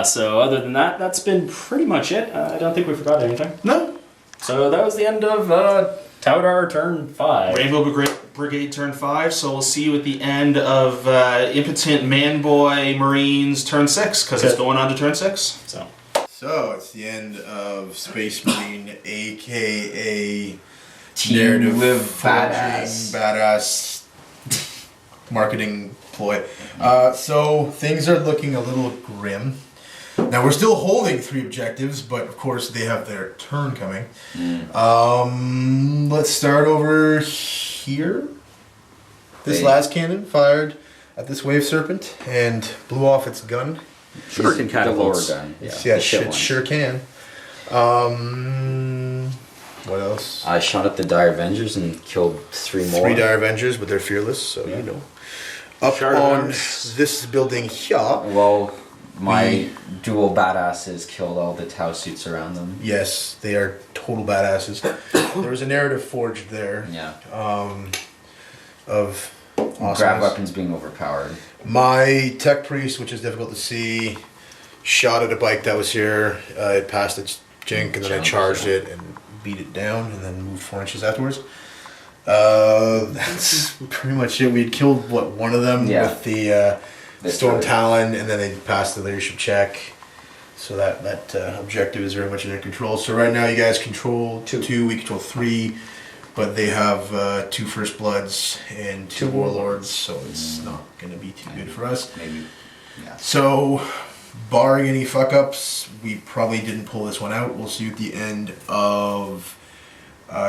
So other than that, that's been pretty much it. I don't think we forgot anything. No. So that was the end of Taudar turn 5. Rainbow Brigade turn 5, so we'll see you at the end of Impotent Manboy Marines turn 6, because it's going on to turn 6. So it's the end of Space Marine, aka Team narrative Live forging, badass marketing ploy. So things are looking a little grim. Now we're still holding 3 objectives, but of course they have their turn coming. Let's start over here. This last cannon fired at this wave serpent and blew off its gun. Sure can The lower catapults. gun. Yeah, it sure can. What else? I shot up the Dire Avengers and killed 3 more. 3 Dire Avengers, but they're fearless, so you know. Up Shard on arms. this building here. Well, my dual badasses killed all the Tau suits around them. Yes, they are total badasses. There was a narrative forged there. Yeah. Of awesomeness. Grab weapons being overpowered. My tech priest, which is difficult to see, shot at a bike that was here. It passed its jink, and then I charged it and beat it down, and then moved 4 inches afterwards. That's pretty much it. We had killed one of them with the Storm Talon, and then they passed the leadership check. So that objective is very much in their control. So right now you guys control 2, we control 3, but they have 2 First Bloods and 2 Warlords, so it's not going to be too good for us. Maybe. Yeah. So, barring any fuck ups, we probably didn't pull this one out. We'll see you at the end of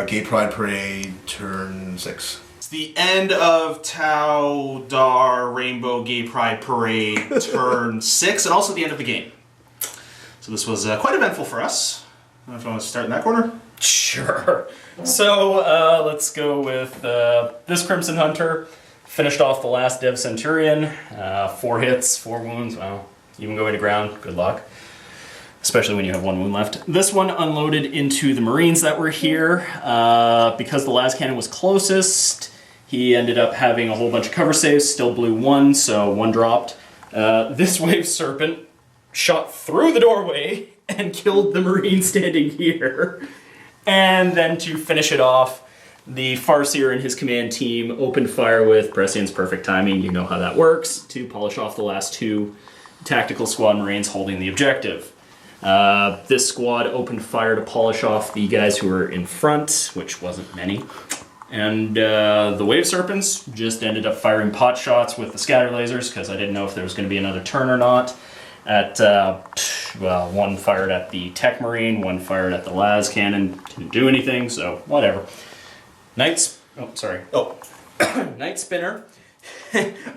Gay Pride Parade turn 6. It's the end of Tau Dar Rainbow Gay Pride Parade turn 6, and also the end of the game. So this was quite eventful for us. I don't know if you want to start in that corner. Sure. So let's go with this Crimson Hunter. Finished off the last Dev Centurion. 4 hits, 4 wounds. Well, even going to ground, good luck. Especially when you have 1 wound left. This one unloaded into the Marines that were here. Because the last cannon was closest, he ended up having a whole bunch of cover saves, still blew 1, so 1 dropped. This Wave Serpent shot through the doorway and killed the Marine standing here. And then to finish it off, the Farseer and his command team opened fire with Prescient's perfect timing, you know how that works, to polish off the last 2 tactical squad Marines holding the objective. This squad opened fire to polish off the guys who were in front, which wasn't many. And the Wave Serpents just ended up firing pot shots with the scatter lasers, because I didn't know if there was going to be another turn or not. Well, 1 fired at the Tech Marine, 1 fired at the Las Cannon. Didn't do anything, so whatever. Night Spinner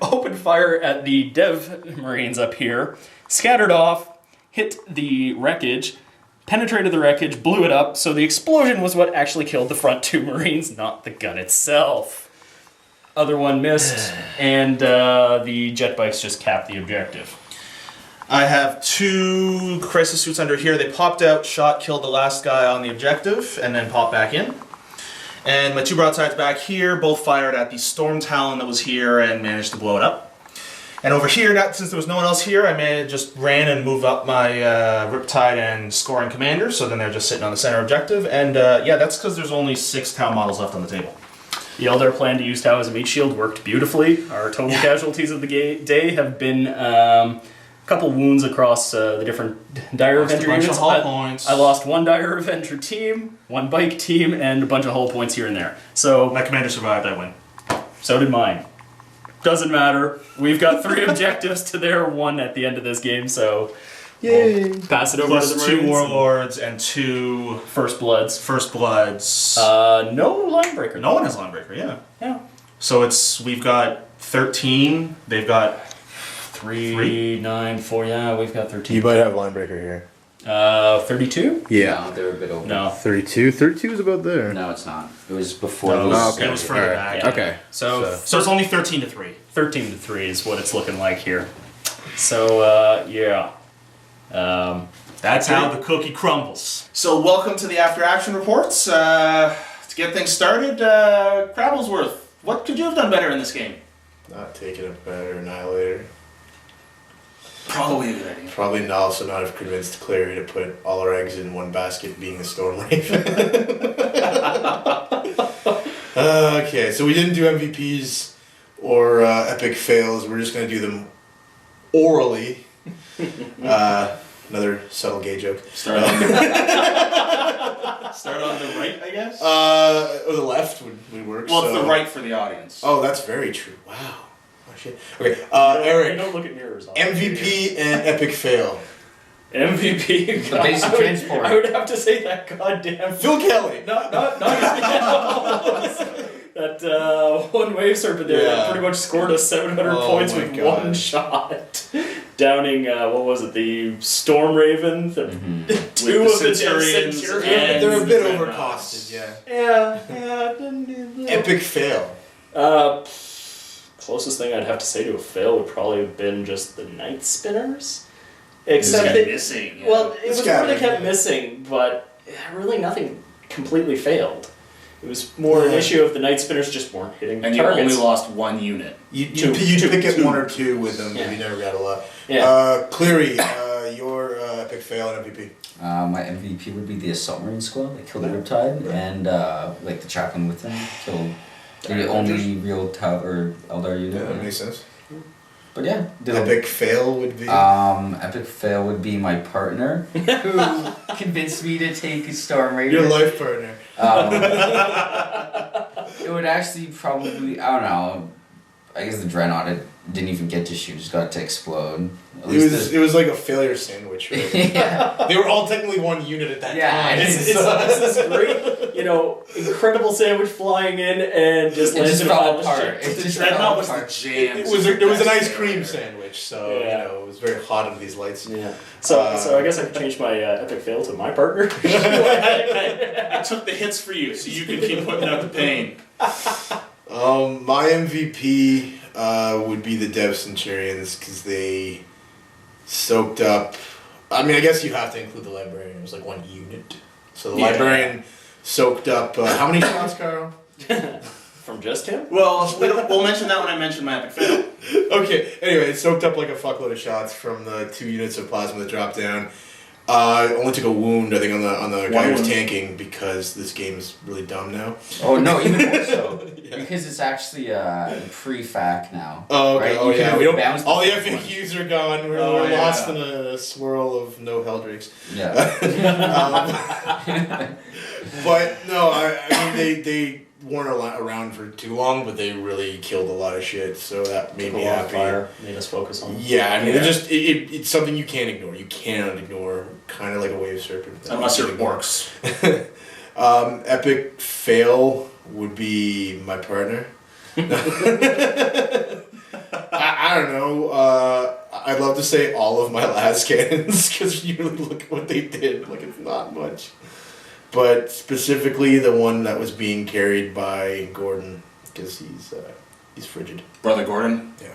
opened fire at the Dev Marines up here, scattered off, hit the wreckage, penetrated the wreckage, blew it up, so the explosion was what actually killed the front 2 Marines, not the gun itself. Other one missed, and the jet bikes just capped the objective. I have 2 crisis suits under here. They popped out, shot, killed the last guy on the objective, and then popped back in. And my 2 broadsides back here both fired at the Storm Talon that was here and managed to blow it up. And over here, since there was no one else here, I just ran and moved up my Riptide and Scoring Commander, so then they're just sitting on the center objective. And yeah, that's because there's only 6 Tau models left on the table. The Eldar plan to use Tau as a meat shield worked beautifully. Our total casualties of the day have been a couple wounds across the different Dire Avenger units. I lost 1 Dire Avenger team, 1 bike team, and a bunch of hull points here and there. So my commander survived, I win. So did mine. Doesn't matter. We've got 3 objectives to their 1 at the end of this game, so Yay! we'll pass it over Plus to the 2 Marines. Warlords and 2 First Bloods. First Bloods. No Linebreaker. No one has Linebreaker, yeah. Yeah. So we've got 13. They've got 3, 9, 4. Yeah, we've got 13. You might have Linebreaker here. 32? No, they're a bit over. No. 32? 32 is about there. No, it's not. It was before. No, those. it was further back. Okay. So So it's only 13 to 3. 13 to 3 is what it's looking like here. So, yeah. That's how the cookie crumbles. So welcome to the After Action Reports. To get things started, Crabblesworth, what could you have done better in this game? not taking a better Annihilator. Probably a good idea. Probably also not have convinced Clary to put all our eggs in one basket being the Storm Raven. Okay, so we didn't do MVPs or epic fails. We're just going to do them orally. Another subtle gay joke. Start on the right, I guess? Or the left would work. Well, so. it's the right for the audience. Oh, that's very true. Wow. Oh, shit. Okay, Eric, Don't look at mirrors. MVP and epic fail. MVP. The basic transport. I would have to say that goddamn. Phil Kelly. Not that one wave serpent there that pretty much scored us 700 points with one shot. Downing, what was it, the Storm Raven, the two of the Centurions. They're a bit overcosted, yeah. Yeah. Epic fail. Closest thing I'd have to say to a fail would probably have been just the Night Spinners. Except that, missing. Yeah. well, it was more they kept yeah. missing, but really nothing completely failed. It was more an issue of the Night Spinners just weren't hitting And you targets. only lost one unit. You'd Two. pick at one or two with them, but you never got a lot. Yeah. Cleary, your epic fail and MVP. My MVP would be the Assault Marine squad. They killed the Riptide, and like the chaplain with them killed the only real or Eldar unit. Yeah, that makes sense. But yeah, Epic fail would be. epic fail would be my partner who convinced me to take a Storm Raven. Your life partner. It would actually probably, I don't know, I guess the Dreadnought it didn't even get to shoot, just got to explode. It was like a failure sandwich, right? Yeah. They were all technically one unit at that time. It's this great, incredible sandwich flying in and just It just landing fell on apart. the It just Dreadnought fell was the apart. jam. It was an ice cream sandwich, so Yeah. it was very hot under these lights. Yeah. So I guess I could change my epic fail to my partner. I took the hits for you, so you can keep putting out the pain. My MVP would be the Dev Centurions because they soaked up. I mean, I guess you have to include the Librarian. It was like one unit. So the Librarian soaked up. How many shots, Carl? From just him? Well, we'll mention that when I mention my epic fail. Okay, anyway, it soaked up like a fuckload of shots from the 2 units of plasma that dropped down. Only took a wound, I think, on the guy who was tanking because this game is really dumb now. Oh no, even more so. Because it's actually pre-fac now. Oh, okay. Right? Oh, You yeah. could've We don't, bounced all the the FAQs are gone. We're lost in a swirl of no Heldrakes. Yeah. But no, I mean they weren't around for too long, but they really killed a lot of shit. So that made me happy. Fire made us focus on. Yeah, I mean it's something you can't ignore. You cannot ignore. Kind of like a wave serpent. Unless you're orcs. Epic fail would be my partner. I don't know. I'd love to say all of my last cannons because you really look at what they did. Like it's not much, but specifically the one that was being carried by Gordon because he's frigid. Brother Gordon. Yeah.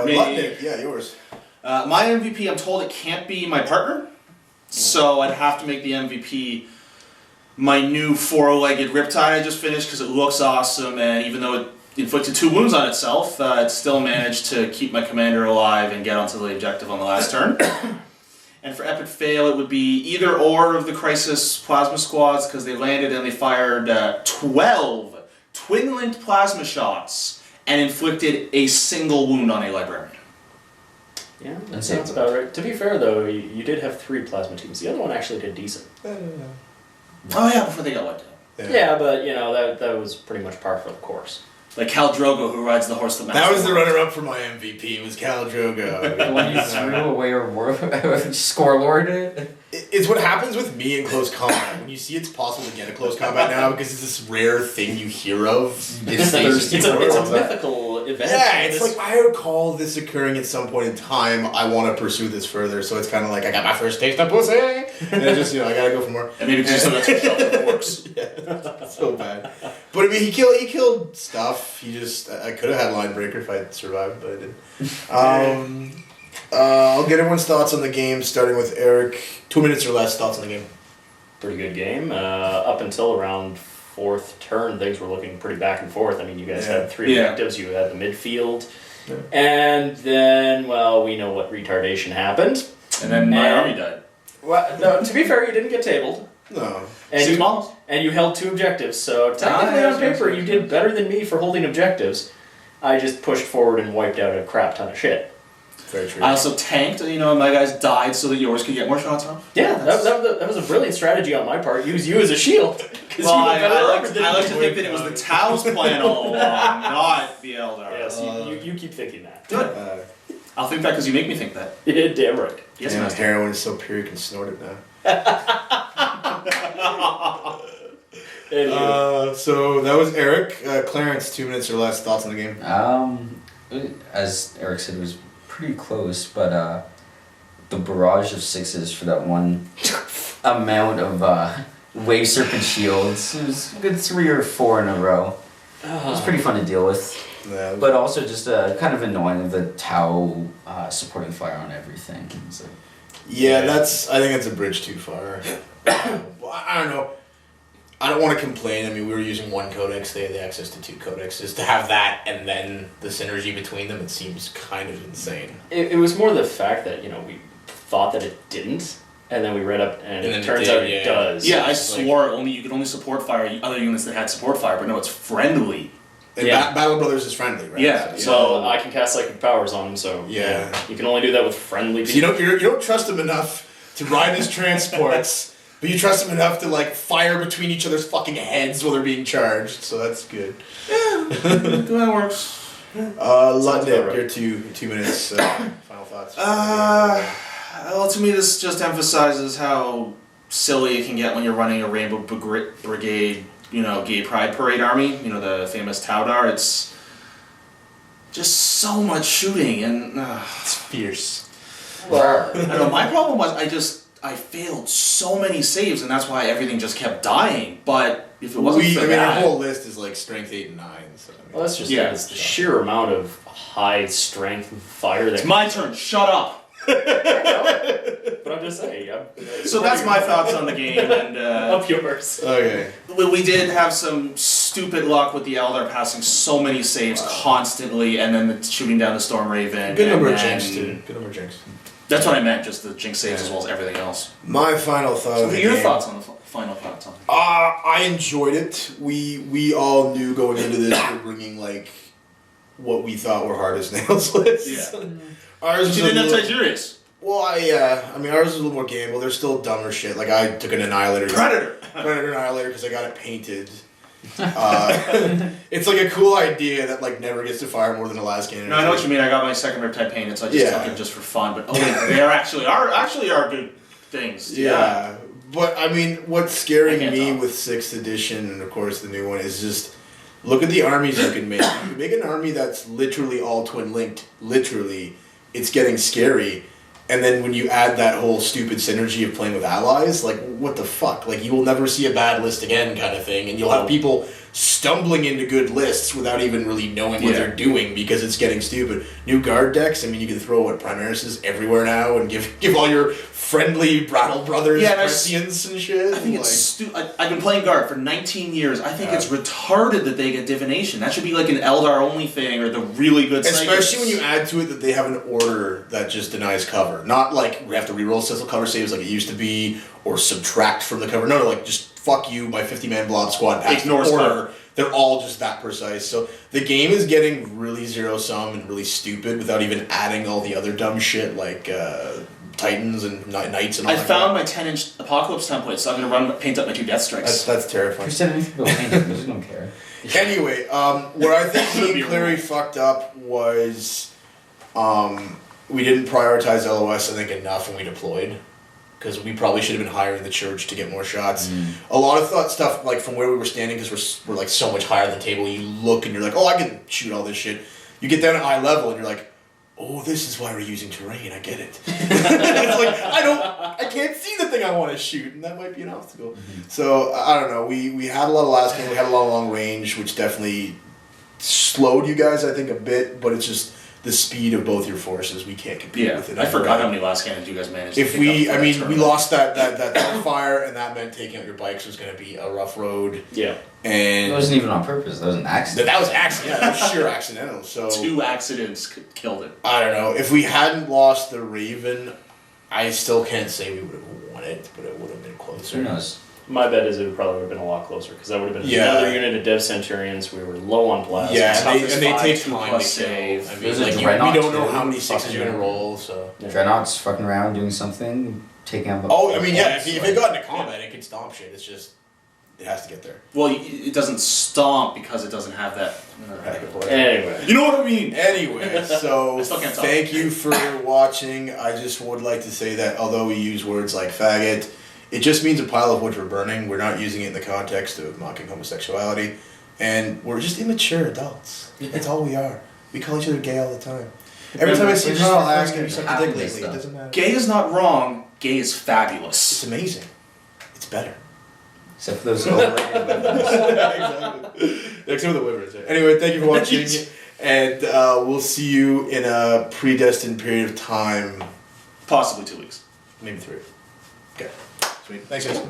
Lutnick, yours. My MVP, I'm told it can't be my partner, so I'd have to make the MVP my new 4-legged Riptide I just finished because it looks awesome, and even though it inflicted 2 wounds on itself, it still managed to keep my commander alive and get onto the objective on the last turn. And for epic fail, it would be either or of the Crisis plasma squads because they landed and they fired 12 twin-linked plasma shots and inflicted a single wound on a librarian. Yeah, that sounds about right. To be fair, though, you did have 3 plasma teams. The other one actually did decent. Oh yeah, before they got wiped out. Yeah, but that was pretty much par for the course. Like Khal Drogo, who rides the horse that That was the runner-up for my MVP. Was Khal Drogo. When you threw away a score lord. It's what happens with me in close combat. When you see it's possible to get a close combat now because it's this rare thing you hear of. It's a mythical event. Yeah, it's like I recall this occurring at some point in time. I want to pursue this further, so it's kind of like I got my first taste of pussy, and I just I gotta go for more. And maybe because you still got 2 shells of orcs. Yeah, so bad. But I mean, he killed stuff. He just I could have had line breaker if I'd survived, but I didn't. I'll get everyone's thoughts on the game, starting with Eric. 2 minutes or less. Thoughts on the game. Pretty good game. Up until around fourth turn, things were looking pretty back and forth. I mean, you guys had 3 objectives, you had the midfield, and then, well, we know what retardation happened. And then my army died. Well, no, to be fair, you didn't get tabled. No. And you held 2 objectives, so technically on paper you did better than me for holding objectives. I just pushed forward and wiped out a crap ton of shit. Very true. I also tanked, my guys died so that yours could get more shots off. Yeah, that was a brilliant strategy on my part. Use you as a shield. Well, I like to think that it was the Tau's plan all along, not the Eldar. Yes, you keep thinking that. Good. I'll think that because you make me think that. Yeah, damn right. Yes, Damn, Master. heroin is so pure you can snort it now. So that was Eric. Clarence, 2 minutes or less. Thoughts on the game? As Eric said, it was pretty close, but the barrage of 6s for that one amount of wave serpent shields, it was a good 3 or 4 in a row. It was pretty fun to deal with, Yeah, but also just kind of annoying the Tau supporting fire on everything. So, I think it's a bridge too far. Well, I don't know. I don't want to complain. I mean, we were using 1 codex. They had the access to 2 codexes. To have that and then the synergy between them, it seems kind of insane. It was more the fact that, we thought that it didn't, and then we read up, and it turns out it does. Yeah, I swore you could only support fire other units that had support fire, but no, it's friendly. And Battle Brothers is friendly, right? Yeah. So I can cast psychic powers on them, so you can only do that with friendly people. So you don't trust them enough to ride his transports, but you trust them enough to fire between each other's fucking heads while they're being charged. So that's good. That works. Ludnip, right. Your 2 minutes. Final thoughts. Well, to me, this just emphasizes how silly it can get when you're running a Rainbow Brigade, Gay Pride Parade army. The famous Taudar. It's just so much shooting and It's fierce. Well, I know. My problem was I failed so many saves, and that's why everything just kept dying. But if it wasn't for that, our whole list is strength 8 and 9. So, well, that's just it's the sheer amount of high strength fire. It's my turn. Shut up. But I'm just saying. So that's my thoughts on the game, and of yours. Okay. We did have some stupid luck with the Eldar passing so many saves constantly, and then shooting down the Storm Raven. Good number of jinx, too. Good number of jinx. That's what I meant, just the jinx saves as well as everything else. My final thought. So your thoughts on the final thoughts on it? I enjoyed it. We all knew going into this we're bringing what we thought were hard as nails lists. Yeah. Ours was you didn't have Tiberius. Well, I mean, ours was a little more gamble. They're still dumber shit. I took an Annihilator. Predator Annihilator because I got it painted. It's a cool idea that never gets to fire more than a las cannon. No, I know what you mean. I got my second Riptide painted, so I just took it just for fun. But they are actually good things. Yeah. But I mean, what's scaring me with 6th edition and of course the new one is just look at the armies you can make. You can make an army that's literally all twin linked. Literally, it's getting scary. And then when you add that whole stupid synergy of playing with allies, what the fuck? You will never see a bad list again kind of thing. And you'll have people stumbling into good lists without even really knowing what they're doing because it's getting stupid. New guard decks, I mean, you can throw Primaris everywhere now and give all your friendly Brattle Brothers Prescience and shit. I think it's stupid. I've been playing guard for 19 years. I think it's retarded that they get divination. That should be an Eldar only thing or the really good Especially when you add to it that they have an order that just denies cover. Not we have to reroll Cecil cover saves like it used to be or subtract from the cover. No, just fuck you, my 50-man blob squad packs ignores order. They're all just that precise. So the game is getting really zero-sum and really stupid without even adding all the other dumb shit Titans and Knights and all that. I found my 10-inch Apocalypse template, so I'm going to paint up my 2 Death Strikes. That's terrifying. Who said anything about painting? I just don't care. Anyway, where I think me and Cleary fucked up was we didn't prioritize LOS, I think, enough when we deployed. Because we probably should have been higher in the church to get more shots. A lot of stuff, from where we were standing, because we're so much higher than the table, you look and you're like, oh, I can shoot all this shit. You get down at eye level and you're like, oh, this is why we're using terrain, I get it. It's I can't see the thing I want to shoot, and that might be an obstacle. So, I don't know, we had a lot of last game, we had a lot of long range, which definitely slowed you guys, I think, a bit, but it's just, the speed of both your forces, we can't compete Yeah, with it. I forgot how many last cannons you guys managed. If to pick we, up I for mean, that we tournament. lost that fire, and that meant taking out your bikes was going to be a rough road. Yeah. And It wasn't even on purpose. That was an accident. that was accident. Yeah, that was sheer accidental. So 2 accidents killed it. I don't know. If we hadn't lost the Raven, I still can't say we would have won it, but it would have been closer. Who knows? My bet is it probably would have been a lot closer because that would have been Yeah. another unit of Dev Centurions. We were low on blast. Yeah, Toughest and they five, take 2 time plus to kill. save. I mean, There's a like, we Dreadnought don't know too. how many sixes you're Fucking- gonna roll, so. Yeah. Dreadnought's fucking around doing something, taking out. Oh, I mean, yeah. If like- it got into combat, it can stomp shit. It's just it has to get there. Well, it doesn't stomp because it doesn't have that. Anyway. You know what I mean? Anyway, so I still can't talk. thank you for watching. I just would like to say that although we use words like faggot, it just means a pile of wood we're burning. We're not using it in the context of mocking homosexuality, and we're just immature adults. That's all we are. We call each other gay all the time. Every time I see We're Carl just asking me something having lately, this it stuff. doesn't matter. Gay is not wrong. Gay is It's fabulous. amazing. It's better. Except for those overrated weapons. Exactly. Except for the wyverns. Anyway, thank you for watching, and we'll see you in a predestined period of time, Possibly 2 weeks. maybe 3. Okay, sweet. Thanks, guys.